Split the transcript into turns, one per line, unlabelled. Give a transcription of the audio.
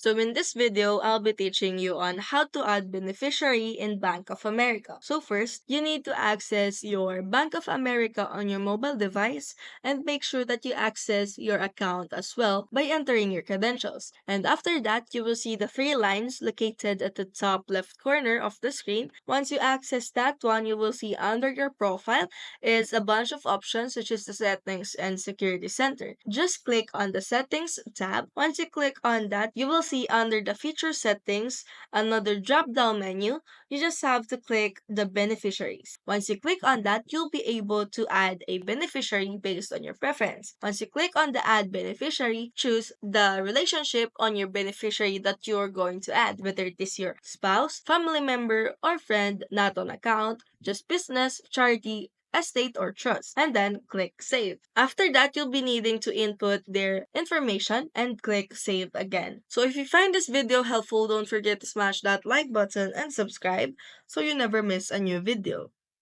So in this video, I'll be teaching you on how to add beneficiary in Bank of America. So first, you need to access your Bank of America on your mobile device and make sure that you access your account as well by entering your credentials. And after that, you will see the three lines located at the top left corner of the screen. Once you access that one, you will see under your profile is a bunch of options such as the settings and security center. Just click on the settings tab. Once you click on that, you will see under the feature settings another drop down menu. You just have to click the beneficiaries. Once you click on that, you'll be able to add a beneficiary based on your preference. Once you click on the add beneficiary, choose the relationship on your beneficiary that you're going to add, whether it is your spouse, family member, or friend, not on account, just business, charity, estate, or trust, and then click save. After that, you'll be needing to input their information and click save again. So if you find this video helpful, don't forget to smash that like button and subscribe so you never miss a new video.